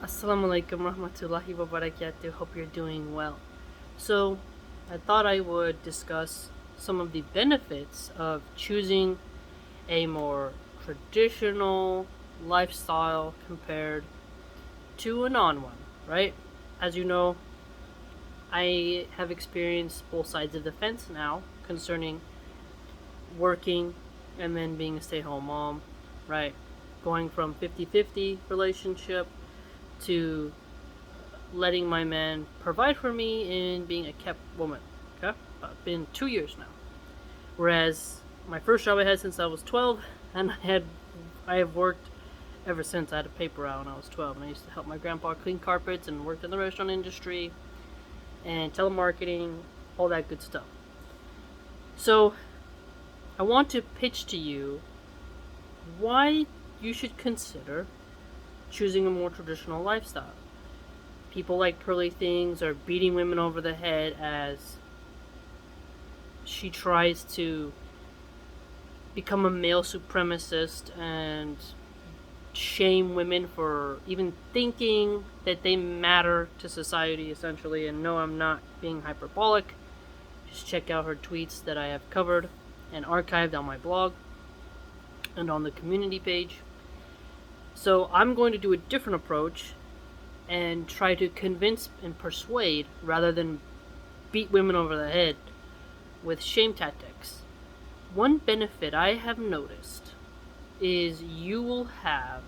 Assalamu alaikum rahmatullahi wa barakatuh. Hope you're doing well. So, I thought I would discuss some of the benefits of choosing a more traditional lifestyle compared to a non one, right? As you know, I have experienced both sides of the fence now concerning working and then being a stay home mom, right? Going from 50-50 relationship to letting my man provide for me and being a kept woman. Okay? Been 2 years now. Whereas my first job I had since I was 12, and I have worked ever since. I had a paper route when I was 12, and I used to help my grandpa clean carpets and worked in the restaurant industry and telemarketing, all that good stuff. So I want to pitch to you why you should consider choosing a more traditional lifestyle. People like Pearly Things are beating women over the head as she tries to become a male supremacist and shame women for even thinking that they matter to society, essentially. And no, I'm not being hyperbolic. Just check out her tweets that I have covered and archived on my blog and on the community page. So I'm going to do a different approach and try to convince and persuade rather than beat women over the head with shame tactics. One benefit I have noticed is you will have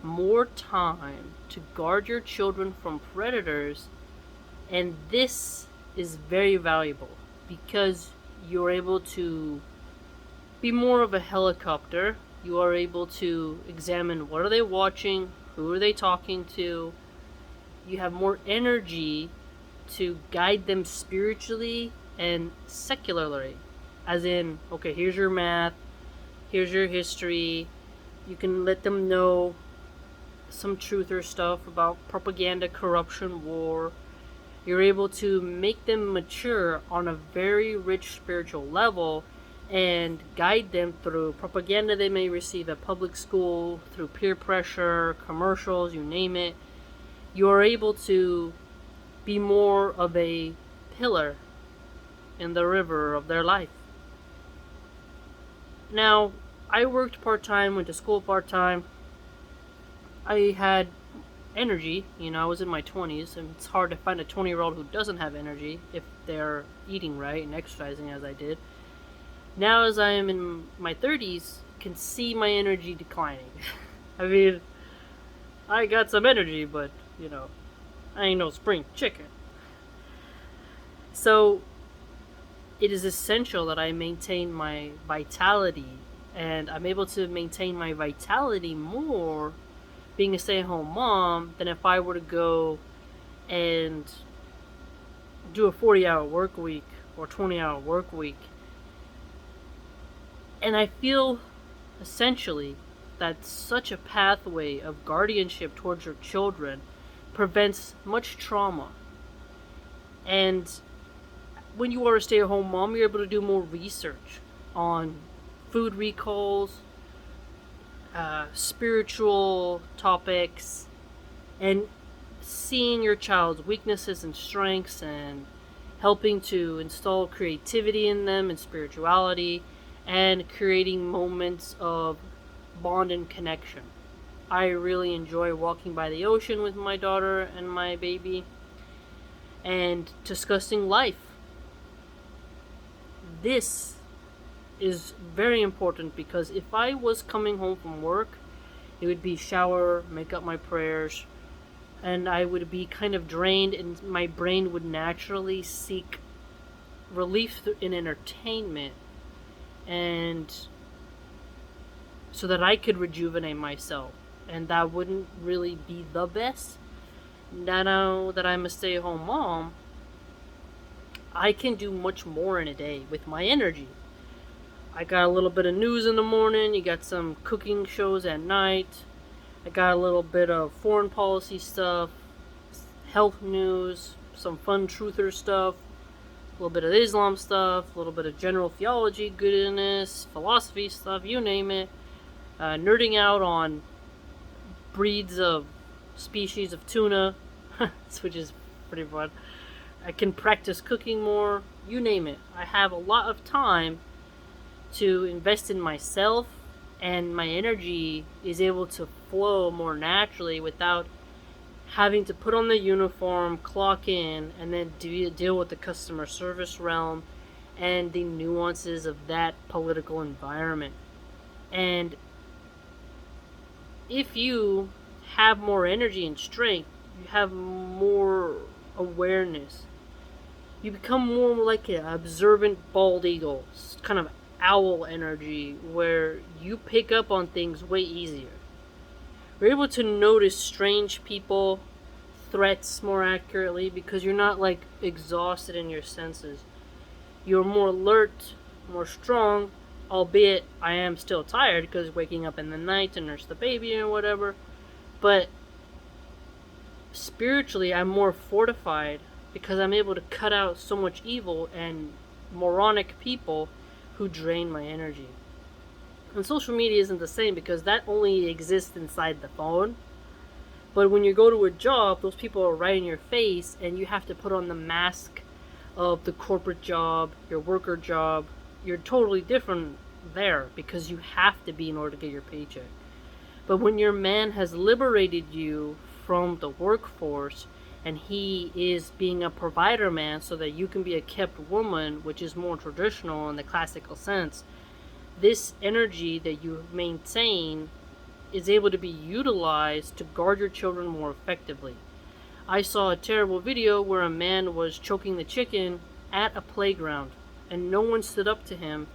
more time to guard your children from predators, and this is very valuable because you're able to be more of a helicopter. You are able to examine what are they watching, who are they talking to. You have more energy to guide them spiritually and secularly. As in, okay, here's your math, here's your history. You can let them know some truth or stuff about propaganda, corruption, war. You're able to make them mature on a very rich spiritual level and guide them through propaganda they may receive at public school, through peer pressure, commercials, you name it. You are able to be more of a pillar in the river of their life. Now, I worked part-time, went to school part-time. I had energy, I was in my 20s, and it's hard to find a 20-year-old who doesn't have energy if they're eating right and exercising as I did. Now, as I am in my 30s, can see my energy declining. I mean, I got some energy, but, I ain't no spring chicken. So, it is essential that I maintain my vitality, and I'm able to maintain my vitality more being a stay-at-home mom than if I were to go and do a 40-hour work week or 20-hour work week. And I feel essentially that such a pathway of guardianship towards your children prevents much trauma. And when you are a stay-at-home mom, you're able to do more research on food recalls, spiritual topics, and seeing your child's weaknesses and strengths and helping to install creativity in them and spirituality and creating moments of bond and connection. I really enjoy walking by the ocean with my daughter and my baby and discussing life. This is very important because if I was coming home from work, it would be shower, make up my prayers, and I would be kind of drained, and my brain would naturally seek relief in entertainment, and so that I could rejuvenate myself, and that wouldn't really be the best. Now that I'm a stay-at-home mom, I can do much more in a day with my energy. I got a little bit of news in the morning, you got some cooking shows at night, I got a little bit of foreign policy stuff, health news, some fun truther stuff, a little bit of Islam stuff, a little bit of general theology goodness, philosophy stuff, you name it. Nerding out on breeds of species of tuna, which is pretty fun. I can practice cooking more, you name it. I have a lot of time to invest in myself, and my energy is able to flow more naturally without having to put on the uniform, clock in, and then deal with the customer service realm and the nuances of that political environment. And if you have more energy and strength, you have more awareness. You become more like an observant bald eagle, kind of owl energy, where you pick up on things way easier. You're able to notice strange people, threats more accurately, because you're not like exhausted in your senses. You're more alert, more strong, albeit I am still tired because waking up in the night to nurse the baby and whatever. But spiritually, I'm more fortified because I'm able to cut out so much evil and moronic people who drain my energy. And social media isn't the same because that only exists inside the phone. But when you go to a job, those people are right in your face, and you have to put on the mask of the corporate job, your worker job. You're totally different there because you have to be in order to get your paycheck. But when your man has liberated you from the workforce, and he is being a provider man so that you can be a kept woman, which is more traditional in the classical sense, this energy that you maintain is able to be utilized to guard your children more effectively. I saw a terrible video where a man was choking the chicken at a playground and no one stood up to him,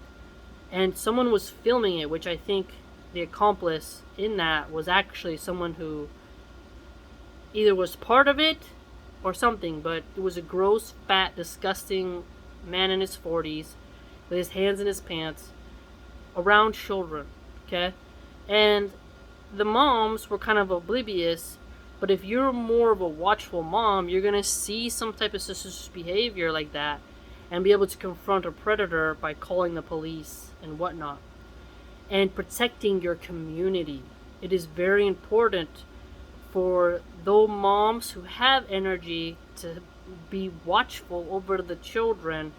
and someone was filming it, which I think the accomplice in that was actually someone who either was part of it or something, but it was a gross, fat, disgusting man in his 40s with his hands in his pants around children, okay? And the moms were kind of oblivious, but if you're more of a watchful mom, you're going to see some type of suspicious behavior like that and be able to confront a predator by calling the police and whatnot. And protecting your community. It is very important for those moms who have energy to be watchful over the children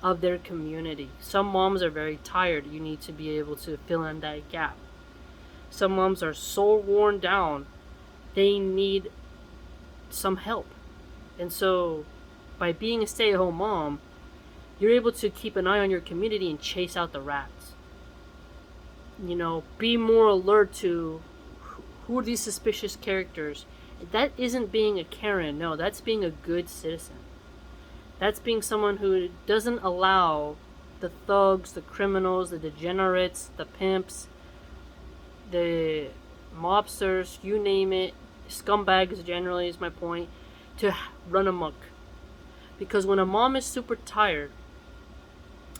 of their community. Some moms are very tired. You need to be able to fill in that gap. Some moms are so worn down, they need some help. And so, by being a stay-at-home mom, you're able to keep an eye on your community and chase out the rats. You know, be more alert to who are these suspicious characters. That isn't being a Karen, no, that's being a good citizen. That's being someone who doesn't allow the thugs, the criminals, the degenerates, the pimps, the mobsters, you name it, scumbags generally is my point, to run amok. Because when a mom is super tired,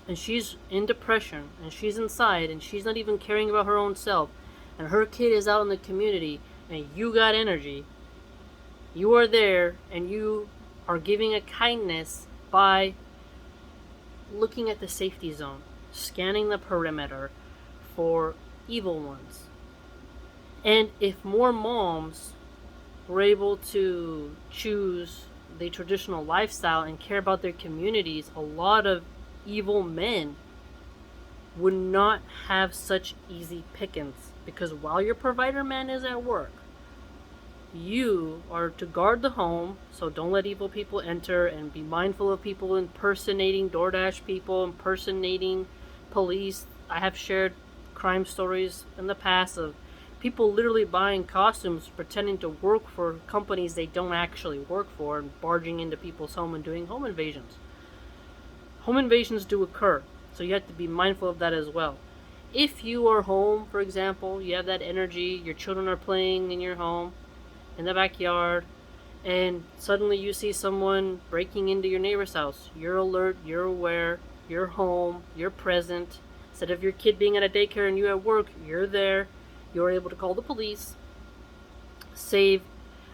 and she's in depression, and she's inside, and she's not even caring about her own self, and her kid is out in the community, and you got energy, you are there, and you are giving a kindness by looking at the safety zone, scanning the perimeter for evil ones. And if more moms were able to choose the traditional lifestyle and care about their communities, a lot of evil men would not have such easy pickings, because while your provider man is at work, you are to guard the home, so don't let evil people enter, and be mindful of people impersonating DoorDash people, impersonating police. I have shared crime stories in the past of people literally buying costumes, pretending to work for companies they don't actually work for, and barging into people's home and doing home invasions. Home invasions do occur, so you have to be mindful of that as well. If you are home, for example, you have that energy, your children are playing in your home, in the backyard, and suddenly you see someone breaking into your neighbor's house. You're alert, you're aware, you're home, you're present. Instead of your kid being at a daycare and you at work, you're there. You're able to call the police, save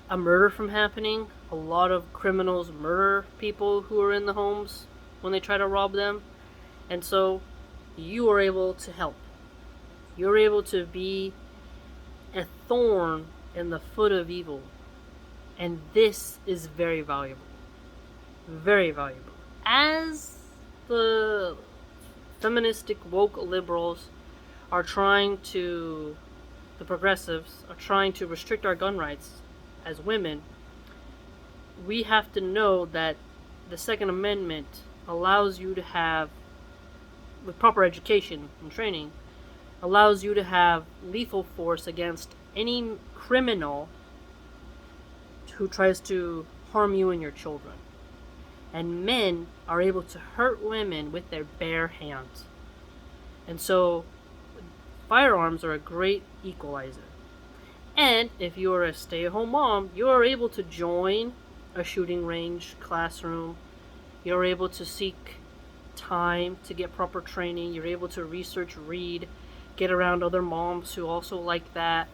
a murder from happening. A lot of criminals murder people who are in the homes when they try to rob them. And so you are able to help. You're able to be a thorn in the foot of evil. And this is very valuable. Very valuable. As the feministic woke liberals are trying to, the progressives are trying to restrict our gun rights as women, we have to know that the Second Amendment allows you to have, with proper education and training, allows you to have lethal force against any criminal who tries to harm you and your children. And men are able to hurt women with their bare hands. And so firearms are a great equalizer. And if you are a stay-at-home mom, you are able to join a shooting range classroom. You're able to seek time to get proper training. You're able to research, read, get around other moms who also like that,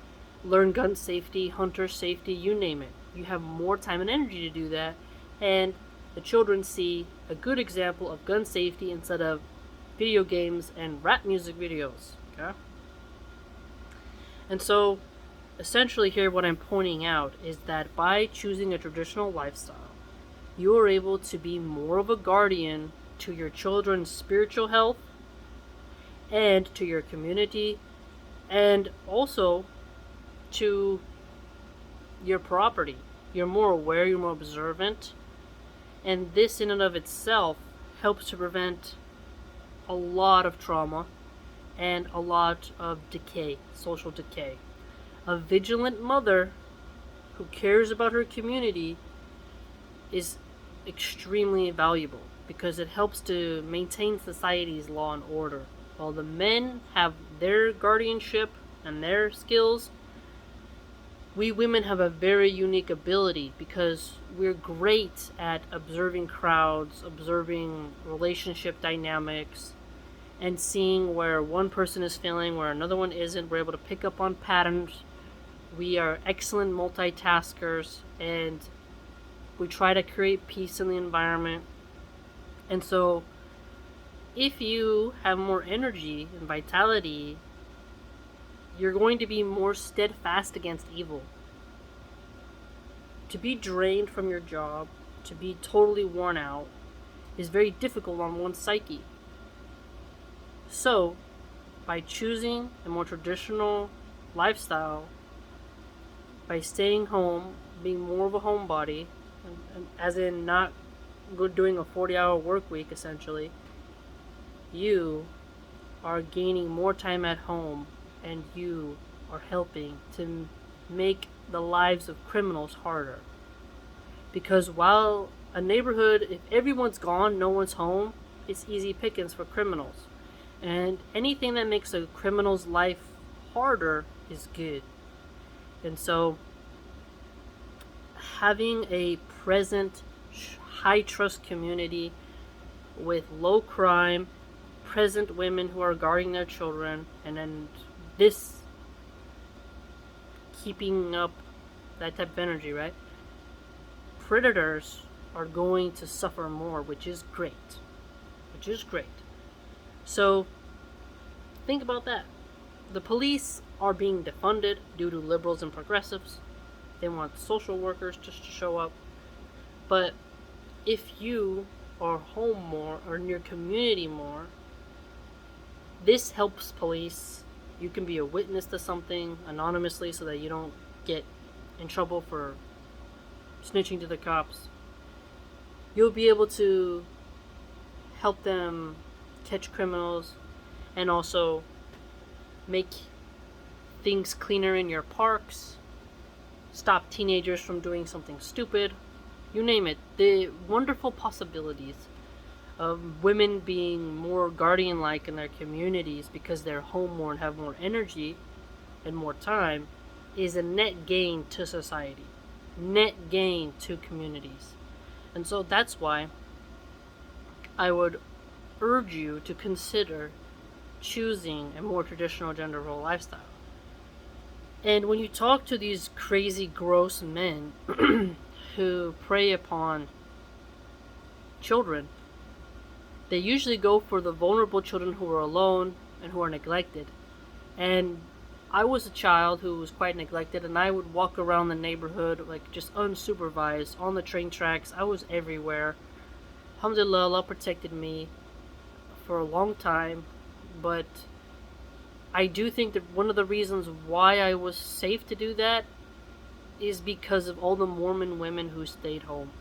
learn gun safety, hunter safety, you name it. You have more time and energy to do that, and the children see a good example of gun safety instead of video games and rap music videos. Okay? And so, essentially here what I'm pointing out is that by choosing a traditional lifestyle, you are able to be more of a guardian to your children's spiritual health and to your community and also to your property. You're more aware, you're more observant, and this in and of itself helps to prevent a lot of trauma and a lot of decay, social decay. A vigilant mother who cares about her community is extremely valuable because it helps to maintain society's law and order. While the men have their guardianship and their skills, we women have a very unique ability because we're great at observing crowds, observing relationship dynamics, and seeing where one person is failing, where another one isn't. We're able to pick up on patterns. We are excellent multitaskers, and we try to create peace in the environment. And so, if you have more energy and vitality, you're going to be more steadfast against evil. To be drained from your job, to be totally worn out, is very difficult on one's psyche. So, by choosing a more traditional lifestyle, by staying home, being more of a homebody, and as in not doing a 40-hour work week essentially, you are gaining more time at home and you are helping to make the lives of criminals harder. Because while a neighborhood, if everyone's gone, no one's home, it's easy pickings for criminals. And anything that makes a criminal's life harder is good. And so, having a present, high trust community with low crime, present women who are guarding their children, and then this keeping up that type of energy, right? Predators are going to suffer more, which is great. Which is great. So, think about that. The police are being defunded due to liberals and progressives. They want social workers just to show up. But if you are home more or in your community more, this helps police. You can be a witness to something anonymously so that you don't get in trouble for snitching to the cops. You'll be able to help them catch criminals and also make things cleaner in your parks, stop teenagers from doing something stupid, you name it. The wonderful possibilities of women being more guardian-like in their communities because they're home more and have more energy and more time is a net gain to society, net gain to communities. And so that's why I would urge you to consider choosing a more traditional gender role lifestyle. And when you talk to these crazy, gross men who prey upon children, they usually go for the vulnerable children who are alone and who are neglected. And I was a child who was quite neglected, and I would walk around the neighborhood like just unsupervised on the train tracks. I was everywhere. Alhamdulillah, Allah protected me for a long time, but I do think that one of the reasons why I was safe to do that is because of all the Mormon women who stayed home.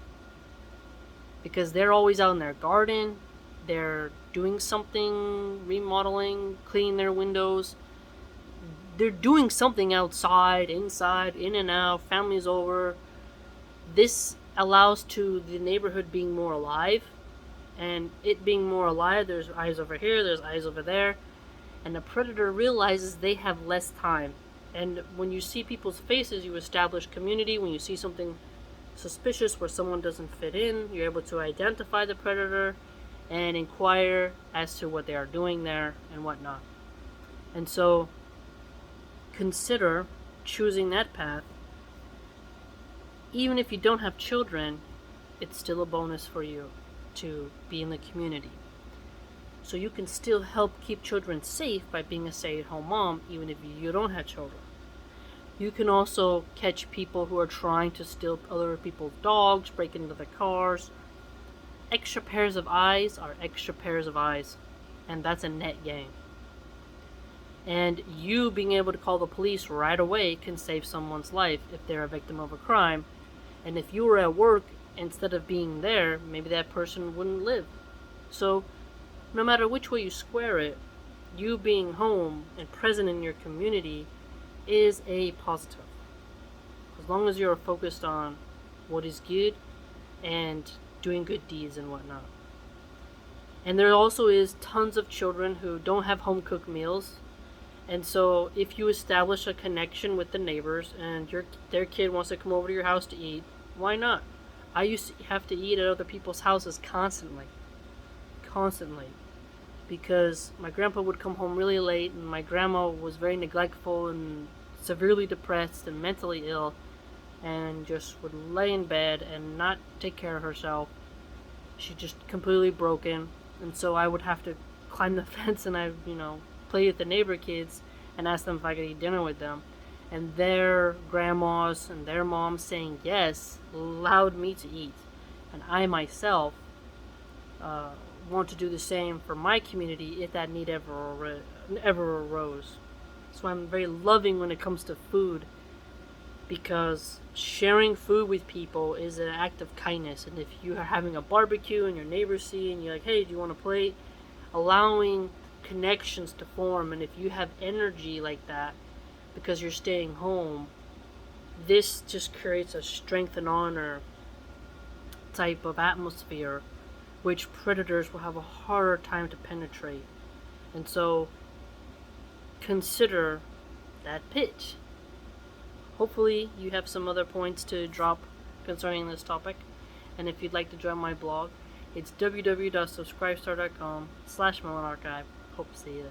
Because they're always out in their garden, they're doing something, remodeling, cleaning their windows. They're doing something outside, inside, in and out, families over. This allows to the neighborhood being more alive, and it being more alive, there's eyes over here, there's eyes over there, and the predator realizes they have less time. And when you see people's faces, you establish community. When you see something suspicious where someone doesn't fit in, you're able to identify the predator and inquire as to what they are doing there and whatnot. And so consider choosing that path. Even if you don't have children, it's still a bonus for you to be in the community. So you can still help keep children safe by being a stay-at-home mom, even if you don't have children. You can also catch people who are trying to steal other people's dogs, break into their cars. Extra pairs of eyes are extra pairs of eyes, and that's a net gain. And you being able to call the police right away can save someone's life if they're a victim of a crime. And if you were at work, instead of being there, maybe that person wouldn't live. So no matter which way you square it, you being home and present in your community is a positive. As long as you're focused on what is good and doing good deeds and whatnot. And there also is tons of children who don't have home cooked meals. And so if you establish a connection with the neighbors and their kid wants to come over to your house to eat, why not? I used to have to eat at other people's houses constantly. Because my grandpa would come home really late, and my grandma was very neglectful and severely depressed and mentally ill, and just would lay in bed and not take care of herself. She just completely broken, and so I would have to climb the fence and I, play with the neighbor kids and ask them if I could eat dinner with them. And their grandmas and their moms saying yes allowed me to eat. And I myself want to do the same for my community if that need ever arose. So I'm very loving when it comes to food, because sharing food with people is an act of kindness. And if you are having a barbecue and your neighbors see and you're like, hey, do you want a plate? Allowing connections to form. And if you have energy like that because you're staying home, this just creates a strength and honor type of atmosphere which predators will have a harder time to penetrate. And so consider that pitch. Hopefully you have some other points to drop concerning this topic. And if you'd like to join my blog, it's www.subscribestar.com/MilahanArchive. Hope to see you there.